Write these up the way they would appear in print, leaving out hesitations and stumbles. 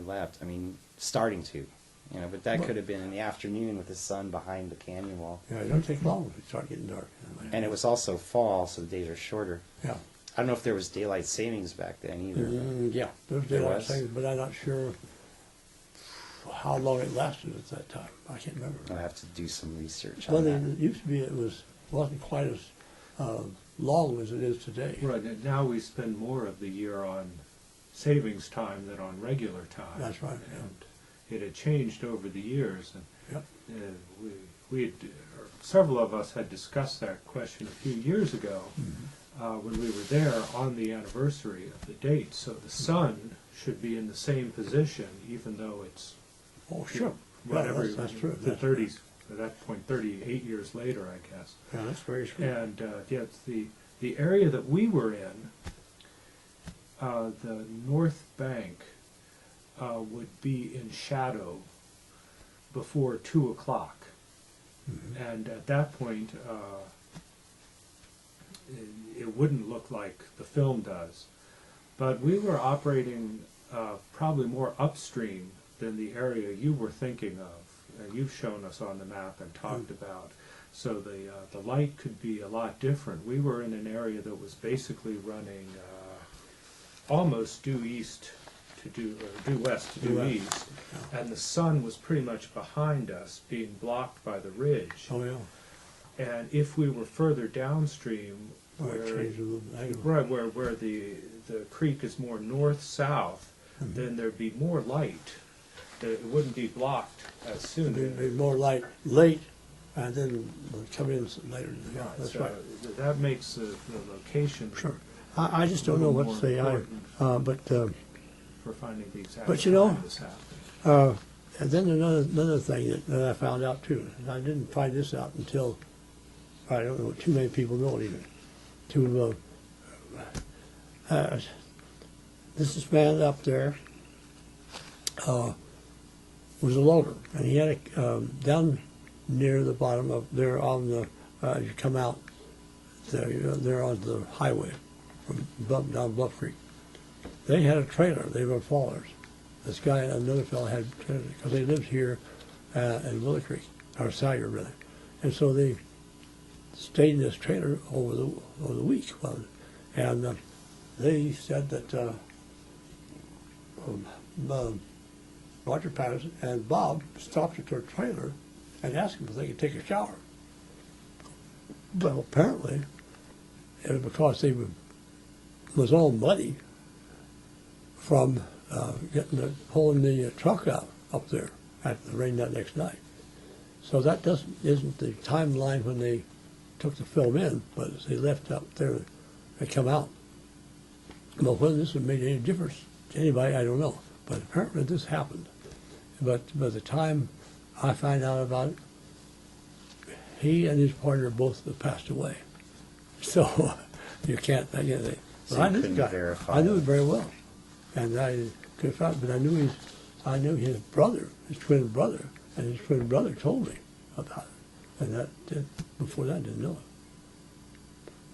left. I mean, starting to, you know, but that could have been in the afternoon with the sun behind the canyon wall. Yeah, it don't take long to start getting dark. And it was also fall, so the days are shorter. Yeah. I don't know if there was daylight savings back then either. Yeah, there was There daylight was? savings, but I'm not sure how long it lasted at that time. I can't remember. I'll have to do some research Well, on it that. used to be wasn't quite as long as it is today. Right, and now we spend more of the year on savings time than on regular time. That's right, yeah. And it had changed over the years, and Yep. we had, or several of us had discussed that question a few years ago when we were there on the anniversary of the date. So the sun should be in the same position, even though it's Oh, sure. whatever, Yeah, that's true. the That's 30s, at that point 38 years later, I guess. Yeah, that's very true. And yet the area that we were in, the north bank would be in shadow before 2 o'clock. And at that point, it wouldn't look like the film does. But we were operating probably more upstream than the area you were thinking of, and you've shown us on the map and talked about. So the light could be a lot different. We were in an area that was basically running almost due east to due west to due east, and the sun was pretty much behind us, being blocked by the ridge. Oh, yeah. And if we were further downstream, Well, it where changed a little angle. right where the creek is more north-south, then there'd be more light. It wouldn't be blocked as soon. It'd be more light late, and then we'll come in later. Yeah, that's So right. that makes the location Sure. I just don't know what to say. But for finding the exact But you know, time this happened. and then another thing that I found out too, and I didn't find this out until, I don't know, too many people know it even. This man up there was a loader, and he had a, down near the bottom of there on the, as you come out there on the highway from down Bluff Creek. They had a trailer. They were fallers. This guy and another fellow had a trailer because they lived here in Willow Creek, or Salyer really, and so they stayed in this trailer over the week. And they said that Roger Patterson and Bob stopped at their trailer and asked them if they could take a shower. Well, apparently, it was because was all muddy from pulling the truck out up there after the rain that next night. So that isn't the timeline when they took the film in, but as they left up there, they come out. Well, whether this would make any difference to anybody, I don't know. But apparently this happened. But by the time I find out about it, he and his partner both passed away. So you can't. But I knew the guy. Verify I knew him very well, and I could find. But I knew his brother, his twin brother, and his twin brother told me about it, and before that I didn't know it.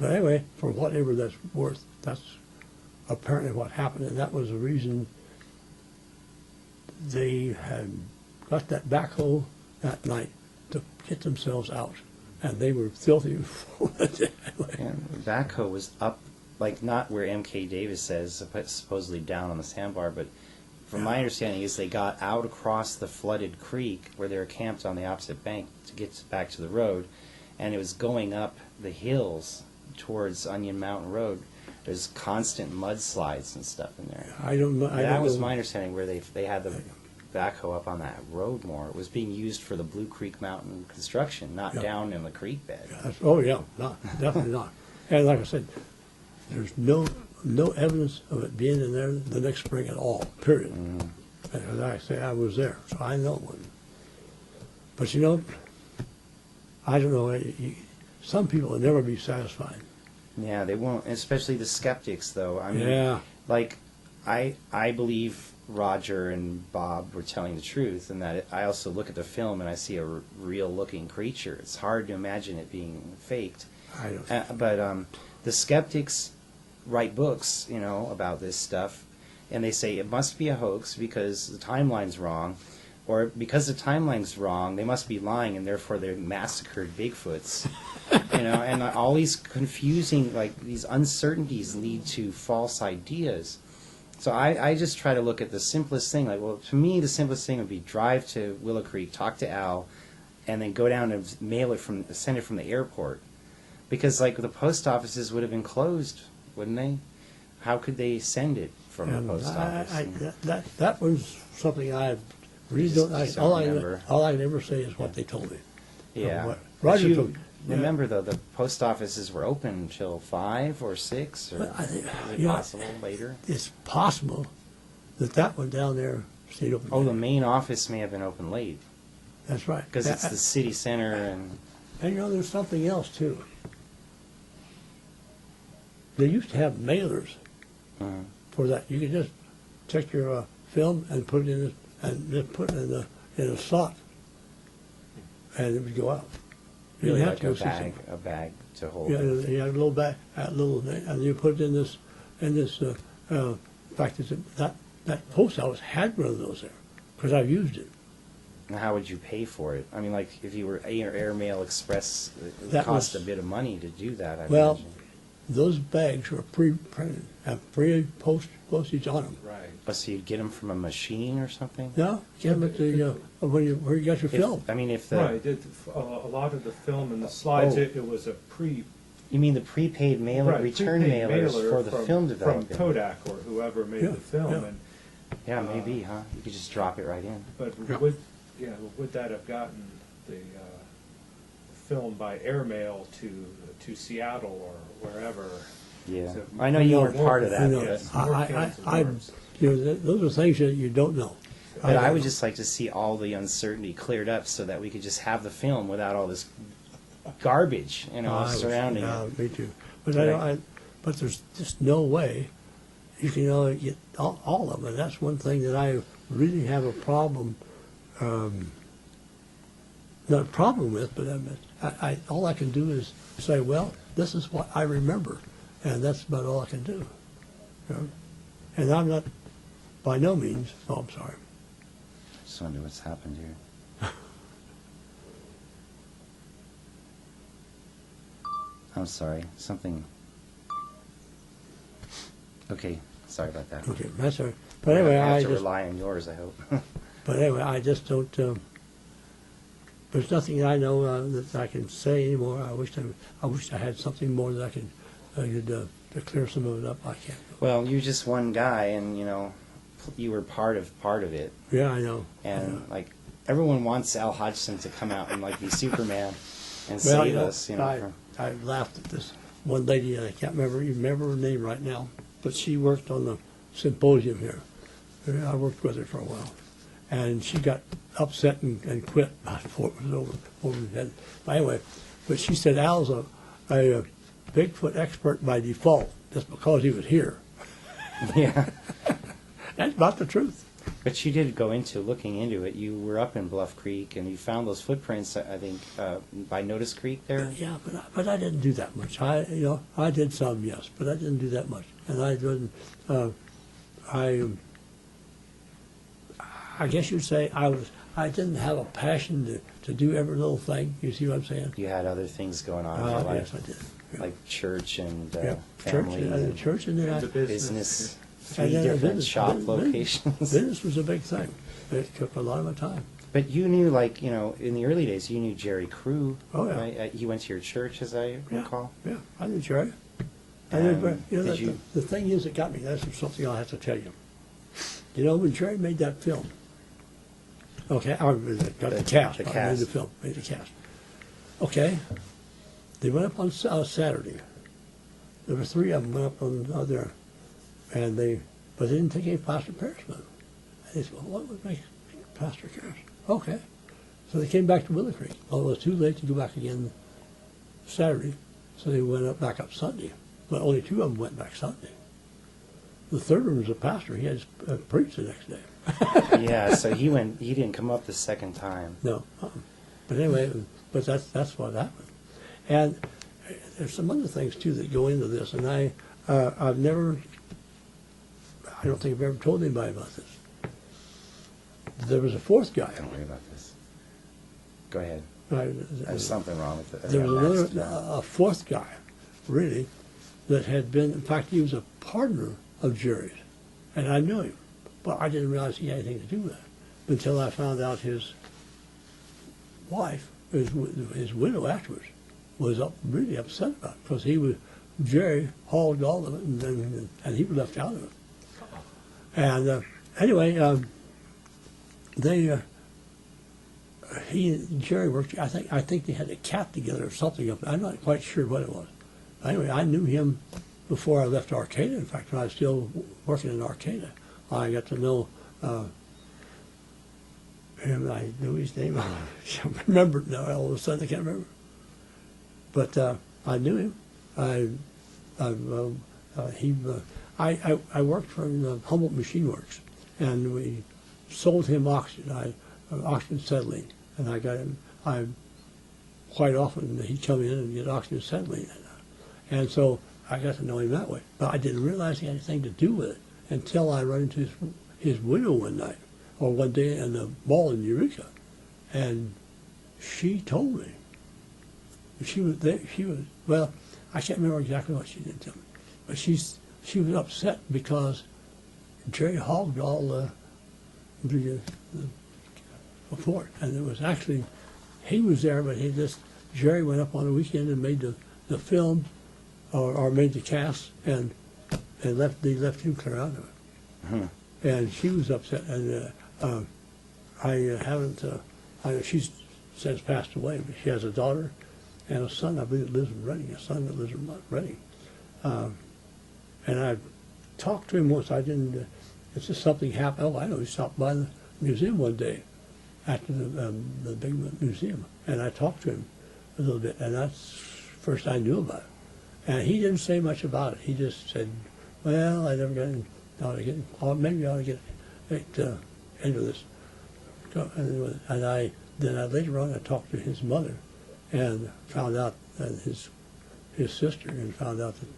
But anyway, for whatever that's worth, that's apparently what happened, and that was the reason they had got that backhoe that night to get themselves out, and they were filthy. And the backhoe was up, like not where M.K. Davis says, supposedly down on the sandbar, but from my understanding is they got out across the flooded creek where they were camped on the opposite bank to get back to the road, and it was going up the hills towards Onion Mountain Road. There's constant mudslides and stuff in there. I don't know. That was my understanding, where they had the backhoe up on that road more. It was being used for the Blue Creek Mountain construction, not down in the creek bed. Oh yeah, definitely not. And like I said, there's no evidence of it being in there the next spring at all. Period. And as I say, I was there, so I know it wasn't. But you know, I don't know. Some people will never be satisfied. Yeah, they won't, especially the skeptics, though. I mean, Yeah. like, I believe Roger and Bob were telling the truth, and that I also look at the film and I see a real-looking creature. It's hard to imagine it being faked. I don't. But the skeptics write books, you know, about this stuff, and they say it must be a hoax because the timeline's wrong, or because the timeline's wrong, they must be lying, and therefore they massacred Bigfoots. And all these confusing, like these uncertainties lead to false ideas. So I just try to look at the simplest thing. Like, well, to me, the simplest thing would be drive to Willow Creek, talk to Al, and then go down and send it from the airport. Because, like, the post offices would have been closed, wouldn't they? How could they send it from the post office? That was something I really don't. All I can ever say is what they told me. Yeah. Roger told me. Remember, though, the post offices were open until 5 or 6, or I think, is it possible later? It's possible that one down there stayed open. Oh, the main office may have been open late. That's right. Because it's the city center and... And there's something else, too. They used to have mailers for that. You could just take your film and put it in, and just put it in a slot, and it would go out. You Really, didn't like have to a bag to hold Yeah, it. you had a little bag, and you put it in this. In fact, that post office had one of those there because I've used it. And how would you pay for it? I mean, like, if you were Airmail Express, it would That cost was- a bit of money to do that, I Well, imagine. Those bags were pre-printed, have postage on them. Right. But so you'd get them from a machine or something? No, get them at the where you got your film. If the... Right, a lot of the film and the slides, Oh. it was a You mean the prepaid return prepaid mailers mailer for the film from development? Kodak or whoever made Yeah, the film. yeah. And, Yeah, maybe, huh? You could just drop it right in. but Yeah. would that have gotten the film by airmail to Seattle or wherever? Yeah. So I know you more- weren't part of that. I know. Yes, but- more cans and worms. Those are things that you don't know. But I don't would know. just like to see all the uncertainty cleared up so that we could just have the film without all this garbage, surrounding it. Me too. But but there's just no way you can get all of them. And that's one thing that I really have a problem. Not a problem with, but all I can do is say, well, this is what I remember, and that's about all I can do. And I'm not, by no means. Oh, I'm sorry. Just wonder what's happened here. I'm sorry. Something... Okay, sorry about that. Okay, that's all right. But anyway, I have I to just. rely on yours, I hope. But anyway, I just don't. There's nothing I know that I can say anymore. I wish I had something more that I could to clear some of it up. I can't. Well, you're just one guy, and you were part of it. Yeah, I know. And like everyone wants Al Hodgson to come out and like be Superman and Well, save us. I laughed at this one lady, and I can't remember her name right now, but she worked on the symposium here. I worked with her for a while, and she got upset and quit before it was over. But anyway, but she said Al's a Bigfoot expert by default, just because he was here. Yeah. That's about the truth. But you did go into looking into it. You were up in Bluff Creek, and you found those footprints. I think by Notice Creek there. Yeah, but I didn't do that much. I did some, yes, but I didn't do that much. And I didn't. I guess you'd say I didn't have a passion to do every little thing. You see what I'm saying? You had other things going on in your life, Yes, I did. Yeah. like church and Yeah, family, church, and then The business. Three and then different business. shop Business- locations. Business was a big thing. It took a lot of my time. But you knew, like, in the early days, you knew Jerry Crew. Oh, yeah. Right? He went to your church, as I recall. Yeah, I knew Jerry. The thing is that got me, that's something I'll have to tell you. When Jerry made that film, okay, got the cast. The I cast. made the film, made the cast. Okay, they went up on Saturday. There were 3 of them went up on there, but they didn't take any plaster Paris with them. And they said, well, what would make plaster Paris? Okay, so they came back to Willow Creek. Well, it was too late to go back again Saturday, so they went back up Sunday. But only 2 of them went back Sunday. The third one was a pastor. He had to preach the next day. Yeah, so he didn't come up the second time. No. But anyway, but that's what happened. And there's some other things, too, that go into this. And I've never, I don't think I've ever told anybody about this. There was a fourth guy. Don't worry about this. Go ahead. Right? There's something wrong with it. There was Yeah, a fourth guy, really, that had been, in fact, he was a partner of Jerry's, and I knew him, but I didn't realize he had anything to do with it until I found out his wife, his widow afterwards, was really upset about it because Jerry hauled all of it, and he was left out of it. And anyway, he and Jerry worked. I think they had a cat together or something. I'm not quite sure what it was. Anyway, I knew him before I left Arcata. In fact, when I was still working in Arcata, I got to know him. I knew his name. I can't remember it now. All of a sudden, I can't remember. But I knew him. I worked for Humboldt Machine Works, and we sold him oxygen. Oxygen acetylene, and I got him. Quite often he'd come in and get oxygen acetylene, and so I got to know him that way. But I didn't realize he had anything to do with it until I run into his widow one night or one day in the mall in Eureka, and she told me. She was there. Well, I can't remember exactly what she did tell me, but she was upset because Jerry hogged all the fort, and it was actually, he was there, but Jerry went up on the weekend and made the film, or made the cast, and they left him clear out of it. Hmm. And she was upset, and I haven't, she's since passed away, but she has a daughter and a son, I believe, that lives in Reading, and I talked to him once. I didn't, it's just something happened. Oh, I know, he stopped by the museum one day after the big museum, and I talked to him a little bit, and that's first I knew about it. And he didn't say much about it. He just said, well, I never got maybe I ought to get into this. And then later on I talked to his mother and found out that his sister, and found out that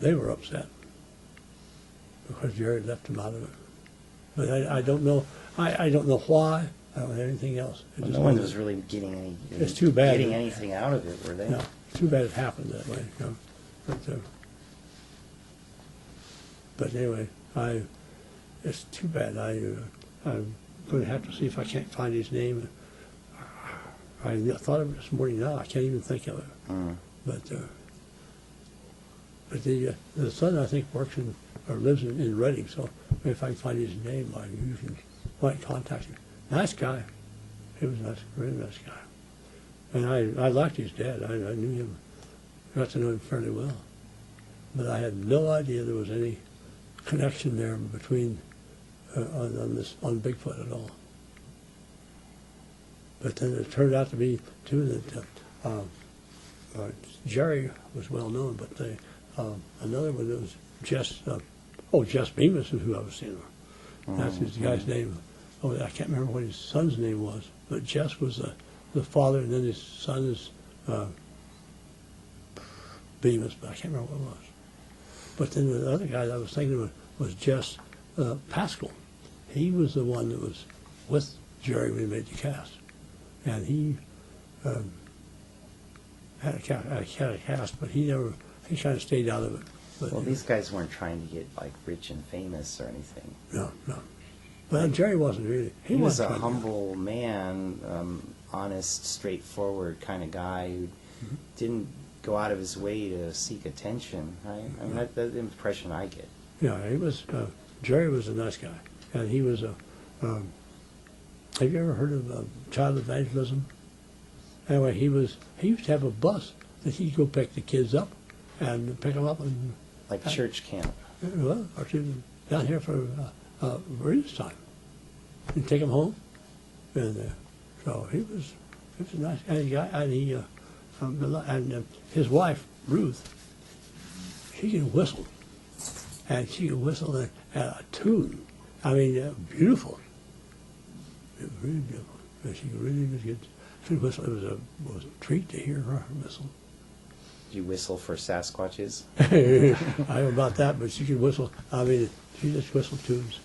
they were upset because Jerry left him out of it. But I don't know. I don't know why. I don't have anything else. Well, no one was really getting It's too bad. Getting anything out of it, were they? No, it's too bad it happened that way. You know. But anyway, it's too bad. I'm going to have to see if I can't find his name. I thought of it this morning. Now I can't even think of it. Mm. But the son, I think, works or lives in Reading. So if I can find his name, you might contact him. Nice guy. He was nice, really nice guy. And I liked his dad. I knew him, got to know him fairly well. But I had no idea there was any connection there between on Bigfoot at all. But then it turned out to be too that Jerry was well known, but another one that was Jess Bemis is who I was seeing. That's his guy's name. Oh, I can't remember what his son's name was, but Jess was the father, and then his son is Bemis, but I can't remember what it was. But then the other guy that I was thinking of was Jess Pascal. He was the one that was with Jerry when he made the cast, and he had a cast, but he kind of stayed out of it. But, Well, these guys weren't trying to get like rich and famous or anything. No. Well, Jerry wasn't really. He was a trying to- humble man, honest, straightforward kind of guy who didn't go out of his way to seek attention. Right? I mean, that's the impression I get. Yeah, he was. Jerry was a nice guy, and he was a. Have you ever heard of child evangelism? Anyway, he used to have a bus that he'd go pick the kids up, and pick them up and. Like church camp. Well, or down here for Readers time, and take them home, and so he was a nice guy, and his wife Ruth, she can whistle, and she can whistle a tune. I mean, beautiful, really beautiful. And she really was good. She could whistle. It was a treat to hear her whistle. you whistle for Sasquatches? I don't know about that, but she can whistle. I mean, she just whistle tunes.